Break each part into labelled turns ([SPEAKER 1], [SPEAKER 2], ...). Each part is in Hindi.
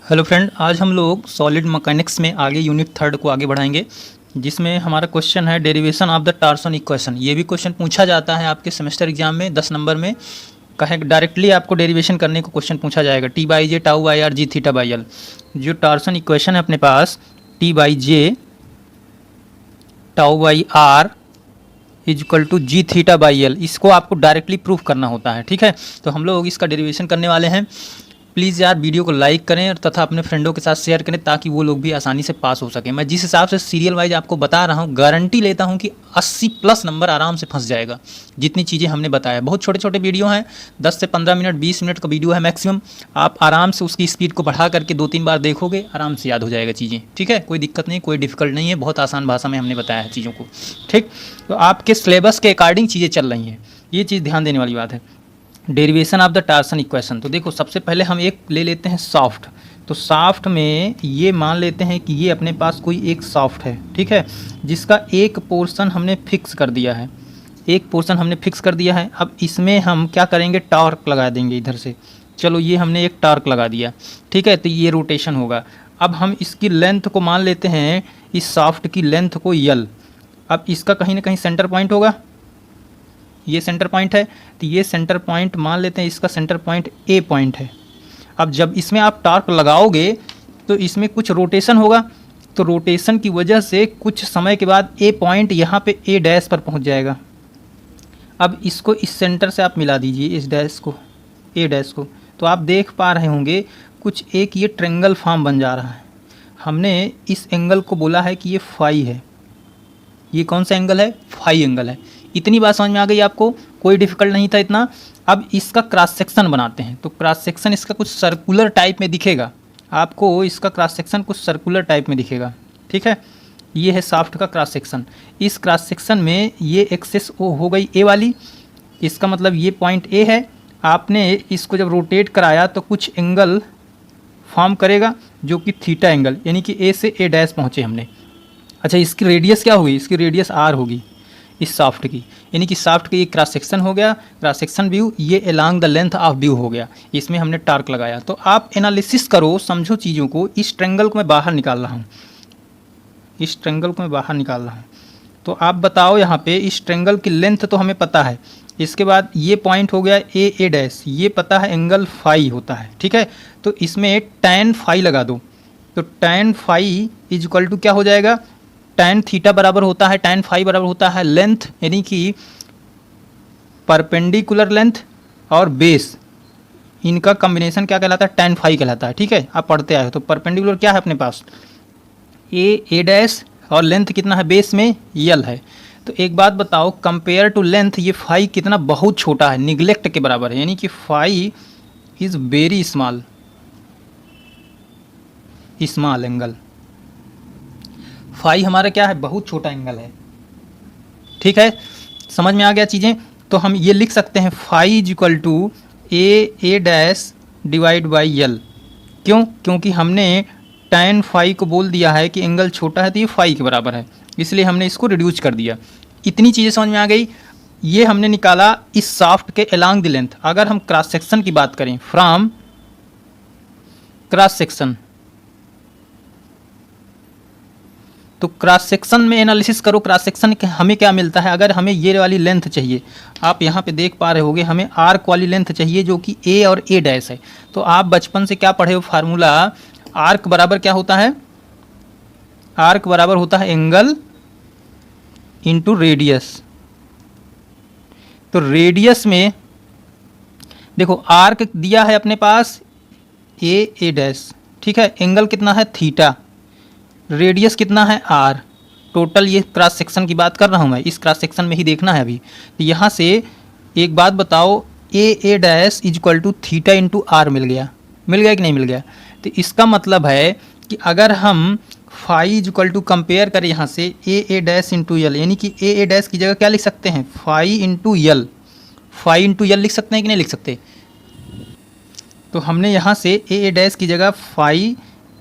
[SPEAKER 1] हेलो फ्रेंड, आज हम लोग सॉलिड मैकेनिक्स में आगे यूनिट 3 को आगे बढ़ाएंगे, जिसमें हमारा क्वेश्चन है derivation of the torsion equation. ये भी क्वेश्चन पूछा जाता है आपके सेमेस्टर एग्जाम में 10 नंबर में। कहे डायरेक्टली आपको डेरिवेशन करने को क्वेश्चन पूछा जाएगा, T by J tau by R G theta by L. जो टॉर्सन इक्वेशन है अपने पास, T by J tau by R is equal to G theta by L, इसको आपको डायरेक्टली प्रूफ करना होता है। ठीक है, तो हम लोग इसका डेरिवेशन करने वाले हैं। प्लीज़ यार वीडियो को लाइक करें और तथा अपने फ्रेंडों के साथ शेयर करें ताकि वो लोग भी आसानी से पास हो सकें। मैं जिस हिसाब से सीरियल वाइज आपको बता रहा हूँ, गारंटी लेता हूँ कि 80 प्लस नंबर आराम से फंस जाएगा। जितनी चीज़ें हमने बताया, बहुत छोटे छोटे वीडियो हैं, 10 से 15 मिनट 20 मिनट का वीडियो है मैक्सिमम। आप आराम से उसकी स्पीड को बढ़ा करके 2-3 बार देखोगे, आराम से याद हो जाएगा चीज़ें। ठीक है, कोई दिक्कत नहीं, कोई डिफिकल्ट नहीं है, बहुत आसान भाषा में हमने बताया है चीज़ों को। ठीक, तो आपके सिलेबस के अकॉर्डिंग चीज़ें चल रही हैं, ये चीज़ ध्यान देने वाली बात है। Derivation of the torsion equation, तो देखो सबसे पहले हम एक ले लेते हैं सॉफ्ट। तो सॉफ्ट में ये मान लेते हैं कि ये अपने पास कोई एक सॉफ्ट है, ठीक है, जिसका एक पोर्शन हमने फिक्स कर दिया है। एक पोर्शन हमने फिक्स कर दिया है। अब इसमें हम क्या करेंगे, टॉर्क लगा देंगे इधर से। चलो ये हमने एक टॉर्क लगा दिया, ठीक है, तो ये रोटेशन होगा। अब हम इसकी लेंथ को मान लेते हैं, इस सॉफ्ट की लेंथ को यल। अब इसका कहीं ना कहीं सेंटर पॉइंट होगा, ये सेंटर पॉइंट है, तो ये सेंटर पॉइंट मान लेते हैं, इसका सेंटर पॉइंट ए पॉइंट है। अब जब इसमें आप टॉर्क लगाओगे तो इसमें कुछ रोटेशन होगा, तो रोटेशन की वजह से कुछ समय के बाद ए पॉइंट यहाँ पे ए डैश पर पहुँच जाएगा। अब इसको इस सेंटर से आप मिला दीजिए, इस डैश को, ए डैश को, तो आप देख पा रहे होंगे कुछ एक ये ट्रेंगल फॉर्म बन जा रहा है। हमने इस एंगल को बोला है कि ये फाई है। ये कौन सा एंगल है, फाई एंगल है। इतनी बात समझ में आ गई आपको, कोई डिफिकल्ट नहीं था इतना। अब इसका क्रॉस सेक्शन बनाते हैं, तो क्रॉस सेक्शन इसका कुछ सर्कुलर टाइप में दिखेगा आपको, इसका क्रॉस सेक्शन कुछ सर्कुलर टाइप में दिखेगा। ठीक है, ये है सॉफ्ट का क्रॉस सेक्शन। इस क्रॉस सेक्शन में ये एक्सेस ओ हो गई ए वाली, इसका मतलब ये पॉइंट ए है। आपने इसको जब रोटेट कराया तो कुछ एंगल फॉर्म करेगा जो कि थीटा एंगल, यानी कि ए से ए डैश पहुँचे हमने। अच्छा, इसकी रेडियस क्या होगी, इसकी रेडियस आर होगी इस सॉफ्ट की, यानी कि सॉफ्ट का ये क्रॉस सेक्शन हो गया, क्रॉस सेक्शन व्यू, ये along the length of view हो गया। इसमें हमने टॉर्क लगाया। तो आप एनालिसिस करो, समझो चीज़ों को। इस ट्रेंगल को मैं बाहर निकाल रहा हूँ, इस ट्रेंगल को मैं बाहर निकाल रहा हूँ। तो आप बताओ, यहाँ पे इस ट्रेंगल की लेंथ तो हमें पता है। इसके बाद ये पॉइंट हो गया ए ए डैश, ये पता है एंगल फाई होता है। ठीक है, तो इसमें tan फाई लगा दो, तो tan phi is equal to क्या हो जाएगा, tan थीटा बराबर होता है, tan फाई बराबर होता है लेंथ, यानी कि परपेंडिकुलर लेंथ और बेस, इनका कॉम्बिनेशन क्या कहलाता है, tan फाई कहलाता है। ठीक है, आप पढ़ते आए हो। तो परपेंडिकुलर क्या है अपने पास, ए डैश, और लेंथ कितना है बेस में, यल है। तो एक बात बताओ, कंपेयर टू लेंथ ये फाई कितना बहुत छोटा है, निगलेक्ट के बराबर है, यानी कि phi is very small, small angle. Phi हमारा क्या है, बहुत छोटा एंगल है। ठीक है, समझ में आ गया चीज़ें। तो हम ये लिख सकते हैं, phi is equal to A dash divide by l. क्यों, क्योंकि हमने tan फाई को बोल दिया है कि एंगल छोटा है तो ये फाई के बराबर है, इसलिए हमने इसको रिड्यूस कर दिया। इतनी चीज़ें समझ में आ गई। ये हमने निकाला इस सॉफ्ट के अलोंग द लेंथ। अगर हम क्रॉस सेक्शन की बात करें, फ्रॉम क्रॉस सेक्शन, तो क्रॉस सेक्शन में एनालिसिस करो, क्रॉस सेक्शन हमें क्या मिलता है। अगर हमें ये वाली लेंथ चाहिए, आप यहाँ पे देख पा रहे होगे, हमें आर्क वाली लेंथ चाहिए जो कि ए और ए डैश है। तो आप बचपन से क्या पढ़े हो फार्मूला, आर्क बराबर क्या होता है, आर्क बराबर होता है एंगल इंटू रेडियस। तो रेडियस में देखो, आर्क दिया है अपने पास ए डैश, ठीक है, एंगल कितना है थीटा, रेडियस कितना है आर। टोटल ये क्रॉस सेक्शन की बात कर रहा हूँ मैं, इस क्रॉस सेक्शन में ही देखना है अभी। तो यहाँ से एक बात बताओ, A dash is equal to theta into R मिल गया, मिल गया कि नहीं मिल गया। तो इसका मतलब है कि अगर हम phi is equal to compare करें यहाँ से ए डैश इंटू यल, यानी कि ए डैश की जगह क्या लिख सकते हैं, phi into l, phi into l लिख सकते हैं कि नहीं लिख सकते। तो हमने यहाँ से ए डैश की जगह फाई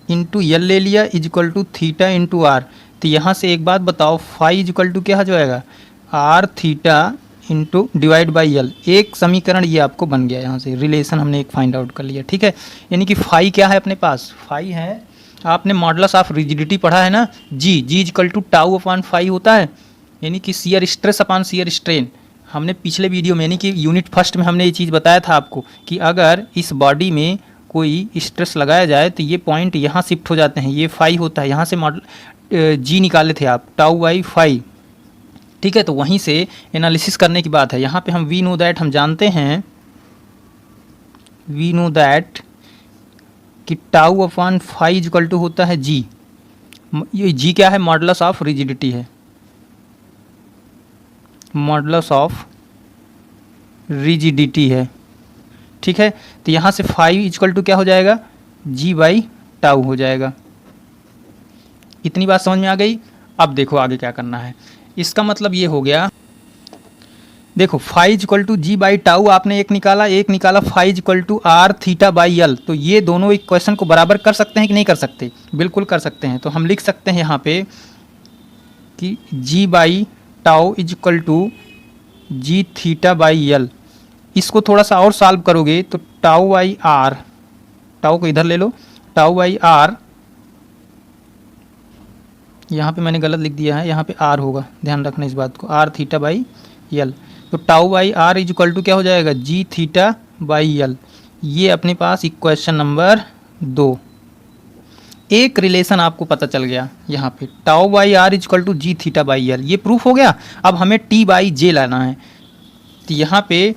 [SPEAKER 1] इंटू यल ले लिया, is equal to theta into R. तो यहाँ से एक बात बताओ, फाई इज इक्वल टू क्या हो जाएगा, R theta into divide by l, एक समीकरण ये आपको बन गया, यहाँ से रिलेशन हमने एक फाइंड आउट कर लिया, ठीक है। यानी कि फाई क्या है अपने पास, फाई है, आपने मॉडुलस ऑफ रिजिडिटी पढ़ा है ना, G equal to tau upon phi होता है, यानी कि shear stress upon shear strain. हमने पिछले वीडियो में यानी कि यूनिट फर्स्ट में हमने ये चीज़ बताया था आपको कि अगर इस बॉडी में कोई स्ट्रेस लगाया जाए तो ये पॉइंट यहाँ शिफ्ट हो जाते हैं, ये फाई होता है, यहाँ से मॉडल जी निकाले थे आप, टाउ बाई फाई, ठीक है। तो वहीं से एनालिसिस करने की बात है। यहाँ पे हम वी नो दैट, हम जानते हैं, वी नो दैट कि tau upon phi equal to होता है जी, ये जी क्या है, मॉडुलस ऑफ रिजिडिटी है, मॉडुलस ऑफ रिजिडिटी है, ठीक है। तो यहाँ से फाइव इक्वल टू क्या हो जाएगा, जी बाई टाउ हो जाएगा। इतनी बात समझ में आ गई। अब देखो आगे क्या करना है, इसका मतलब ये हो गया, देखो phi equal to G by tau आपने एक निकाला phi equal to R theta by यल, तो ये दोनों इक्वेशन को बराबर कर सकते हैं कि नहीं कर सकते, बिल्कुल कर सकते हैं। तो हम लिख सकते हैं यहाँ पे कि G by tau is equal to G theta by L. इसको थोड़ा सा और सॉल्व करोगे तो टाउ बाई आर, टाउ को इधर ले लो, टाउ बाई आर, यहाँ पे मैंने गलत लिख दिया है, यहाँ पे आर होगा, ध्यान रखना इस बात को, आर थीटा बाई यल। तो tau by R is equal to क्या हो जाएगा, जी थीटा बाई यल। ये अपने पास इक्वेशन नंबर 2। एक रिलेशन आपको पता चल गया यहाँ पे, tau by R is equal to G theta by l, ये प्रूफ हो गया। अब हमें टी बाई जे लाना है, तो यहाँ पे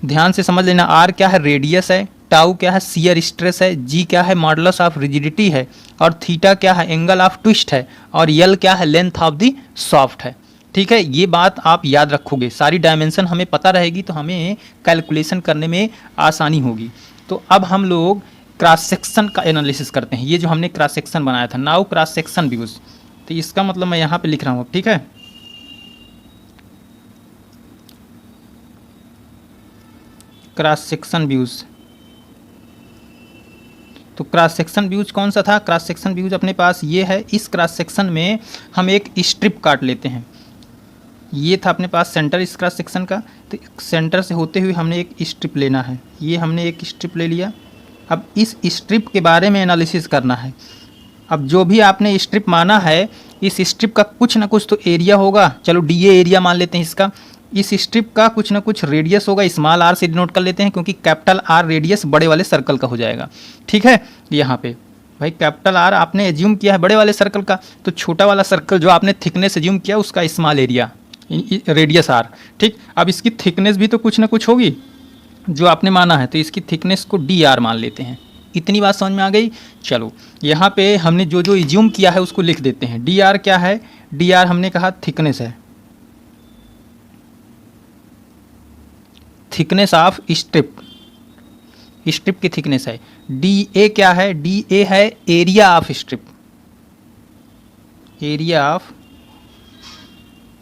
[SPEAKER 1] ध्यान से समझ लेना, आर क्या है, रेडियस है, टाउ क्या है, शियर स्ट्रेस है, जी क्या है, मॉडुलस ऑफ रिजिडिटी है, और थीटा क्या है, एंगल ऑफ ट्विस्ट है, और यल क्या है, लेंथ ऑफ द सॉफ्ट है, ठीक है। ये बात आप याद रखोगे, सारी डायमेंशन हमें पता रहेगी तो हमें कैलकुलेशन करने में आसानी होगी। तो अब हम लोग क्रॉस सेक्शन का एनालिसिस करते हैं, ये जो हमने क्रॉस सेक्शन बनाया था, नाउ क्रॉस सेक्शन व्यूज, तो इसका मतलब मैं यहाँ पे लिख रहा हूँ, ठीक है। क्रॉस सेक्शन व्यूज, तो क्रॉस सेक्शन व्यूज कौन सा था, क्रॉस सेक्शन व्यूज अपने पास ये है। इस क्रॉस सेक्शन में हम एक स्ट्रिप काट लेते हैं, ये था अपने पास सेंटर इस क्रॉस सेक्शन का, तो सेंटर से होते हुए हमने एक स्ट्रिप लेना है, ये हमने एक स्ट्रिप ले लिया। अब इस स्ट्रिप के बारे में एनालिसिस करना है। अब जो भी आपने स्ट्रिप माना है, इस स्ट्रिप का कुछ ना कुछ तो एरिया होगा, चलो डी एरिया मान लेते हैं इसका। इस स्ट्रिप का कुछ ना कुछ रेडियस होगा, स्मॉल आर से डिनोट कर लेते हैं क्योंकि कैपिटल आर रेडियस बड़े वाले सर्कल का हो जाएगा, ठीक है। यहाँ पे भाई कैपिटल आर आपने एज्यूम किया है बड़े वाले सर्कल का, तो छोटा वाला सर्कल जो आपने थिकनेस एज्यूम किया उसका स्मॉल एरिया, रेडियस आर, ठीक। अब इसकी थिकनेस भी तो कुछ ना कुछ होगी जो आपने माना है, तो इसकी थिकनेस को डी आर मान लेते हैं। इतनी बात समझ में आ गई। चलो यहाँ पे हमने जो जो एज्यूम किया है उसको लिख देते हैं। डी आर क्या है, डी आर हमने कहा थिकनेस है, थिकनेस ऑफ स्ट्रिप, स्ट्रिप की थिकनेस है। डी ए क्या है, डी ए है area of strip, area of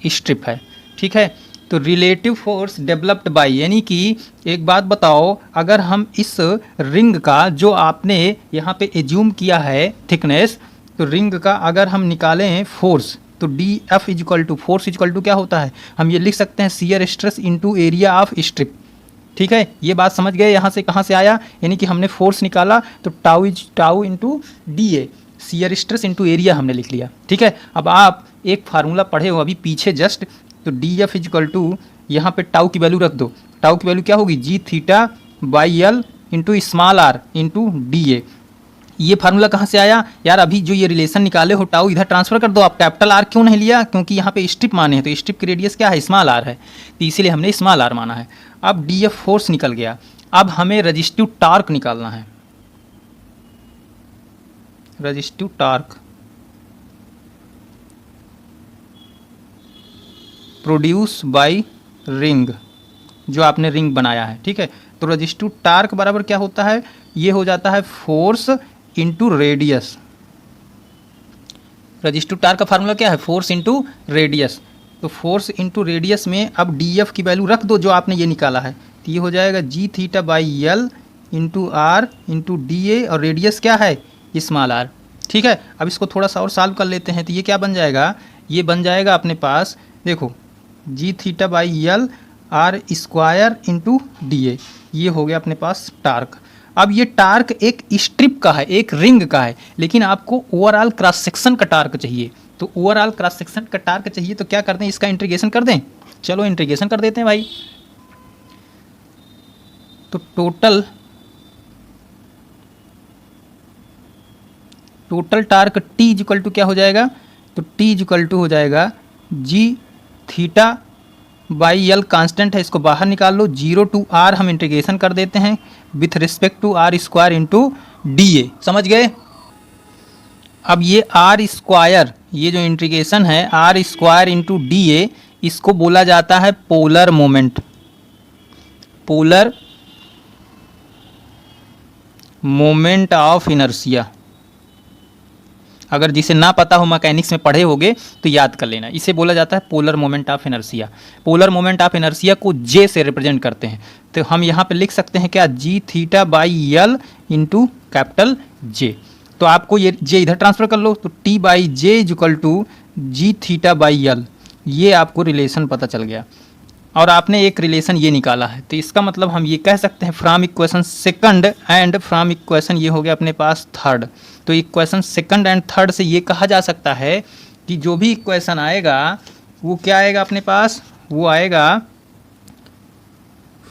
[SPEAKER 1] strip है, ठीक है। तो रिलेटिव फोर्स डेवलप्ड बाय, यानी कि एक बात बताओ, अगर हम इस रिंग का जो आपने यहाँ पे एज्यूम किया है थिकनेस, तो रिंग का अगर हम निकालें फोर्स, तो D F equal to force equal to क्या होता है, हम ये लिख सकते हैं shear stress into area of strip, ठीक है। ये बात समझ गए, यहाँ से कहाँ से आया, यानी कि हमने फोर्स निकाला तो टाउ इंटू डी ए, शियर स्ट्रेस इंटू एरिया हमने लिख लिया, ठीक है। अब आप एक फार्मूला पढ़े हो अभी पीछे जस्ट, तो डी एफ इजक्वल टू यहाँ पे टाउ की वैल्यू रख दो, टाउ की वैल्यू क्या होगी, G theta by L into small R into D A. ये फार्मूला कहाँ से आया यार, अभी जो ये रिलेशन निकाले हो टाउ इधर ट्रांसफर कर दो। आप कैपिटल आर क्यों नहीं लिया, क्योंकि यहाँ पे स्ट्रिप माने हैं, तो स्ट्रिप की रेडियस क्या है, स्मॉल आर है, तो इसीलिए हमने स्मॉल आर माना है। अब डी एफ फोर्स निकल गया, अब हमें रजिस्टिव टार्क निकालना है, resistive torque produce by ring, जो आपने रिंग बनाया है, ठीक है। तो रजिस्टिव टार्क बराबर क्या होता है, ये हो जाता है force into radius. Resistive torque का फार्मूला क्या है, फोर्स इंटू रेडियस। तो फोर्स इंटू रेडियस में अब डी एफ की वैल्यू रख दो जो आपने ये निकाला है, तो ये हो जाएगा G theta by L into R into D A, और रेडियस क्या है, स्मॉल आर, ठीक है। अब इसको थोड़ा सा और सॉल्व कर लेते हैं, तो ये क्या बन जाएगा, ये बन जाएगा अपने पास, देखो G theta by L R square into D A, ये हो गया अपने पास टार्क। अब ये टार्क एक स्ट्रिप का है, एक रिंग का है, लेकिन आपको ओवरऑल क्रॉस सेक्शन का टार्क चाहिए। तो ओवरऑल क्रॉस सेक्शन का टार्क चाहिए तो क्या करते हैं, इसका इंटीग्रेशन कर दें। चलो इंटीग्रेशन कर देते हैं भाई। तो total torque T equal to क्या हो जाएगा, तो टी इक्वल टू हो जाएगा G theta by L, constant है इसको बाहर निकाल लो, 0 टू आर हम इंटीग्रेशन कर देते हैं with respect to R square into D A, समझ गए। अब ये आर स्क्वायर, ये जो इंटीग्रेशन है R square into D A, इसको बोला जाता है polar moment, polar moment of inertia. अगर जिसे ना पता हो मैकेनिक्स में पढ़े होगे तो याद कर लेना, इसे बोला जाता है polar moment of inertia. Polar moment of inertia को जे से रिप्रेजेंट करते हैं, तो हम यहाँ पे लिख सकते हैं क्या, G theta by L into capital J. तो आपको ये जे इधर ट्रांसफर कर लो, तो T by J equal to G theta by L, ये आपको रिलेशन पता चल गया। और आपने एक रिलेशन ये निकाला है, तो इसका मतलब हम ये कह सकते हैं from equation second and from equation, ये हो गया अपने पास थर्ड। तो इक्वेशन सेकंड एंड थर्ड से ये कहा जा सकता है कि जो भी इक्वेशन आएगा वो क्या आएगा अपने पास, वो आएगा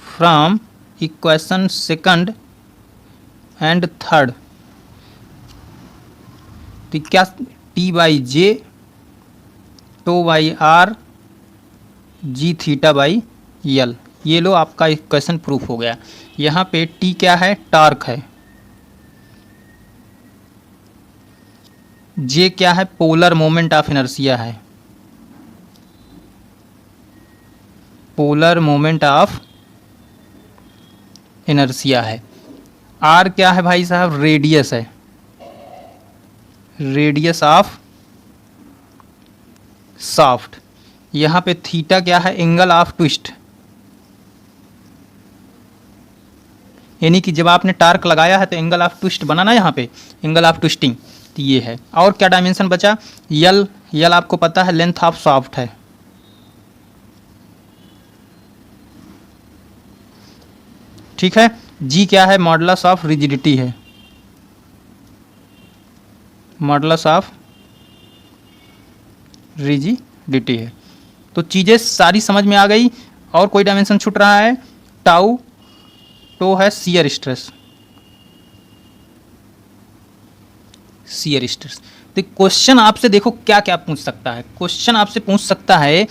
[SPEAKER 1] from equation second and third. तो क्या, T by J tau by R G theta by L, ये लो आपका इक्वेशन प्रूफ हो गया। यहाँ पे टी क्या है, टार्क है, जे क्या है, पोलर मोमेंट ऑफ इनर्शिया है, पोलर मोमेंट ऑफ इनर्शिया है। आर क्या है भाई साहब, रेडियस है, रेडियस ऑफ शाफ्ट। यहाँ पे थीटा क्या है, एंगल ऑफ ट्विस्ट, यानी कि जब आपने टार्क लगाया है तो एंगल ऑफ ट्विस्ट बना ना, यहाँ पे एंगल ऑफ ट्विस्टिंग, तो ये है। और क्या डायमेंशन बचा, यल, यल आपको पता है लेंथ ऑफ शाफ्ट है, ठीक है। जी क्या है, मॉडुलस ऑफ रिजिडिटी है, मॉडुलस ऑफ रिजिडिटी है। तो चीज़ें सारी समझ में आ गई। और कोई डायमेंशन छूट रहा है, टाउ, तो है शियर स्ट्रेस, शियर स्ट्रेस। तो क्वेश्चन आपसे देखो क्या क्या पूछ सकता है, क्वेश्चन आपसे पूछ सकता है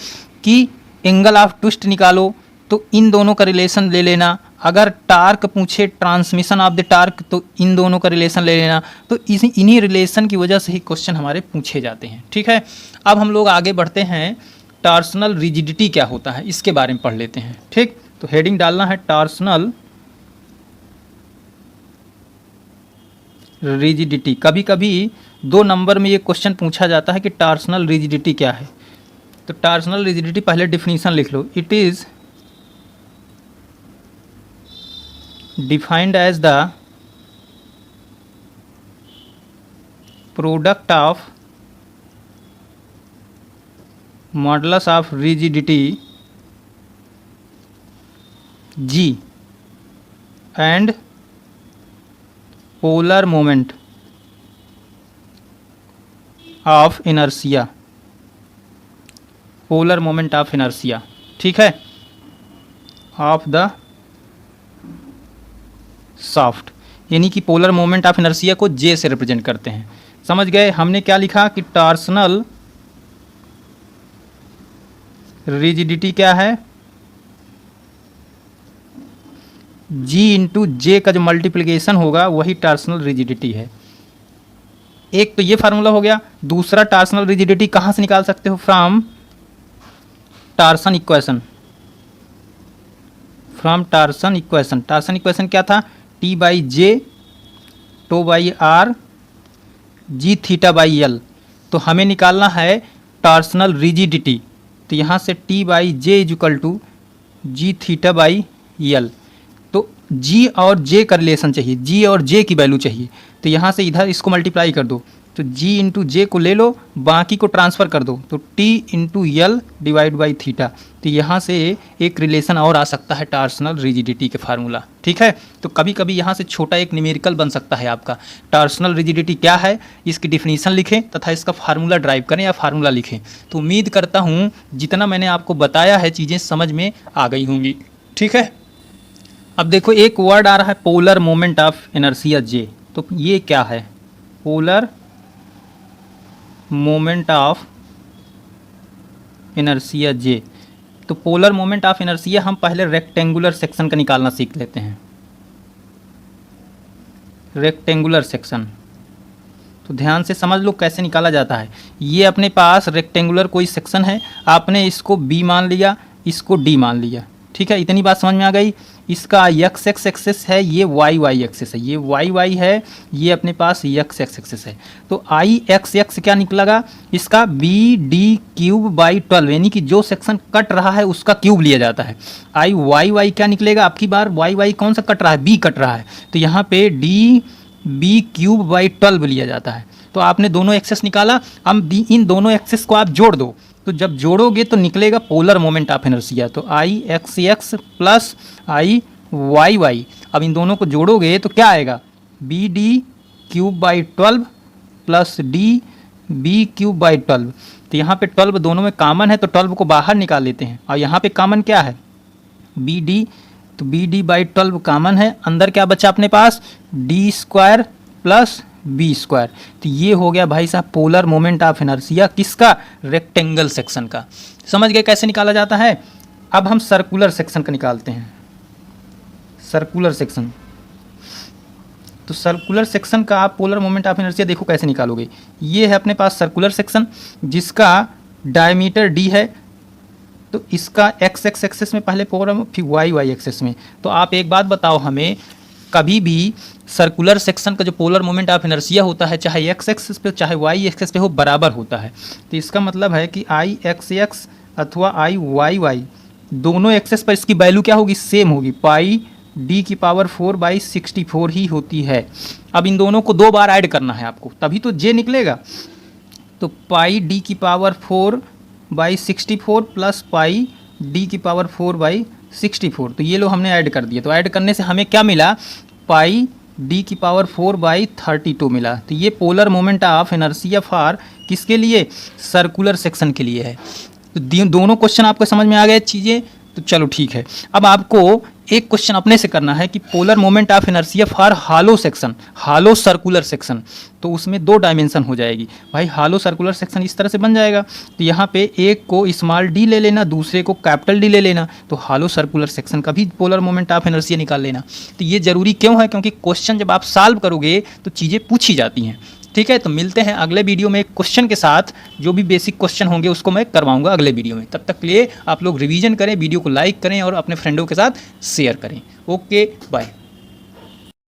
[SPEAKER 1] कि एंगल ऑफ ट्विस्ट निकालो, तो इन दोनों का रिलेशन ले लेना। अगर टार्क पूछे, ट्रांसमिशन ऑफ द टार्क, तो इन दोनों का रिलेशन ले लेना। तो इन्हीं रिलेशन की वजह से ही क्वेश्चन हमारे पूछे जाते हैं, ठीक है। अब हम लोग आगे बढ़ते हैं, टॉर्सनल रिजिडिटी क्या होता है इसके बारे में पढ़ लेते हैं, ठीक। तो हेडिंग डालना है टॉर्सनल रिजिडिटी। कभी कभी 2 नंबर में ये क्वेश्चन पूछा जाता है कि टॉर्सनल रिजिडिटी क्या है। तो टॉर्सनल रिजिडिटी पहले डिफिनीशन लिख लो, it is defined as the product of modulus of rigidity G and polar moment of inertia, polar moment of inertia, ठीक है, ऑफ द शाफ्ट। यानी कि पोलर मोमेंट ऑफ इनर्शिया को जे से रिप्रेजेंट करते हैं, समझ गए। हमने क्या लिखा कि टॉर्सनल रिजिडिटी क्या है, जी इंटू जे का जो मल्टीप्लिकेशन होगा वही टॉर्सनल रिजिडिटी है। एक तो ये फार्मूला हो गया। दूसरा, टॉर्सनल रिजिडिटी कहाँ से निकाल सकते हो, from torsion equation, from torsion equation. Torsion equation क्या था, T by J tau by R G theta by L. तो हमें निकालना है टॉर्सनल रिजिडिटी, तो यहाँ से T by J is equal to G theta by L. तो जी और जे का रिलेशन चाहिए, जी और जे की वैल्यू चाहिए, तो यहाँ से इधर इसको मल्टीप्लाई कर दो, तो G इंटू जे को ले लो, बाकी को ट्रांसफ़र कर दो, तो T into L divide by theta. तो यहाँ से एक रिलेशन और आ सकता है टार्सनल रिजिडिटी के फार्मूला। ठीक है, तो कभी कभी यहाँ से छोटा एक न्यूमेरिकल बन सकता है आपका। टार्सनल रिजिडिटी क्या है, इसकी डिफिनीशन लिखें तथा इसका फार्मूला ड्राइव करें या फार्मूला लिखें। तो उम्मीद करता हूँ जितना मैंने आपको बताया है चीज़ें समझ में आ गई होंगी। ठीक है, अब देखो एक वर्ड आ रहा है पोलर मोमेंट ऑफ इनर्शिया जे। तो ये क्या है, पोलर मोमेंट ऑफ इनर्शिया जे। तो पोलर मोमेंट ऑफ इनर्शिया हम पहले रेक्टेंगुलर सेक्शन का निकालना सीख लेते हैं। रेक्टेंगुलर सेक्शन, तो ध्यान से समझ लो कैसे निकाला जाता है। ये अपने पास रेक्टेंगुलर कोई सेक्शन है, आपने इसको बी मान लिया, इसको डी मान लिया। ठीक है, इतनी बात समझ में आ गई। इसका एक्स एक्स एक्सेस है, ये वाई वाई एक्सेस है, ये वाई वाई है, ये अपने पास एक्स एक्स एक्सेस है। तो आई एक्स एक्स क्या निकलेगा, इसका बी डी क्यूब बाई 12, यानी कि जो सेक्शन कट रहा है उसका क्यूब लिया जाता है। आई वाई वाई क्या निकलेगा, आपकी बार वाई वाई कौन सा कट रहा है, बी कट रहा है, तो यहाँ पे डी बी क्यूब बाई 12 लिया जाता है। तो आपने दोनों एक्सेस निकाला, अब इन दोनों एक्सेस को आप जोड़ दो, तो जब जोड़ोगे तो निकलेगा पोलर मोमेंट ऑफ इनर्शिया। तो I X X plus I Y Y, अब इन दोनों को जोड़ोगे तो क्या आएगा, B D cube by 12 plus D B cube by 12। तो यहाँ पे 12 दोनों में कॉमन है, तो 12 को बाहर निकाल लेते हैं, और यहाँ पे कॉमन क्या है, बी डी, तो बी डी बाई 12 कॉमन है, अंदर क्या बचा अपने पास, D square plus B square. तो ये हो गया भाई साहब पोलर मोमेंट ऑफ इनर्शिया किसका, रेक्टेंगल सेक्शन का। समझ गए कैसे निकाला जाता है। अब हम सर्कुलर सेक्शन का निकालते हैं, सर्कुलर सेक्शन। तो सर्कुलर सेक्शन का आप पोलर मोमेंट ऑफ इनर्शिया देखो कैसे निकालोगे। ये है अपने पास सर्कुलर सेक्शन जिसका डायमीटर डी है, तो इसका एक्स एक्स एक्सेस में पहले पोलर, फिर वाई वाई एक्सेस में। तो आप एक बात बताओ हमें, कभी भी सर्कुलर सेक्शन का जो पोलर मोमेंट ऑफ इनर्शिया होता है, चाहे एक्स एक्सेस पे चाहे वाई एक्सेस पे हो, बराबर होता है। तो इसका मतलब है कि आई एक्स एक्स अथवा आई वाई वाई दोनों एक्सेस पर इसकी वैल्यू क्या होगी, सेम होगी, पाई डी की पावर 4/64 ही होती है। अब इन दोनों को 2 बार ऐड करना है आपको, तभी तो जे निकलेगा। तो पाई डी की पावर 4/64 प्लस पाई डी की पावर 4/64, तो ये लो हमने ऐड कर दिया। तो ऐड करने से हमें क्या मिला, पाई डी की पावर 4/32 मिला। तो ये polar moment of inertia for किसके लिए, सर्कुलर सेक्शन के लिए है। तो दोनों क्वेश्चन आपको समझ में आ गए चीज़ें, तो चलो ठीक है। अब आपको एक क्वेश्चन अपने से करना है कि polar moment of inertia for hello section, hello circular section, तो उसमें 2 डायमेंशन हो जाएगी भाई। हालो सर्कुलर सेक्शन इस तरह से बन जाएगा, तो यहाँ पे एक को स्मॉल डी ले लेना, दूसरे को कैपिटल डी ले लेना, तो हालो सर्कुलर सेक्शन का भी पोलर मोमेंट ऑफ इनर्शिया निकाल लेना। तो ये ज़रूरी क्यों है, क्योंकि क्वेश्चन जब आप सॉल्व करोगे तो चीज़ें पूछी जाती हैं। ठीक है, तो मिलते हैं अगले वीडियो में एक क्वेश्चन के साथ, जो भी बेसिक क्वेश्चन होंगे उसको मैं करवाऊंगा अगले वीडियो में। तब तक के लिए आप लोग रिवीजन करें, वीडियो को लाइक करें और अपने फ्रेंडों के साथ शेयर करें। Okay bye.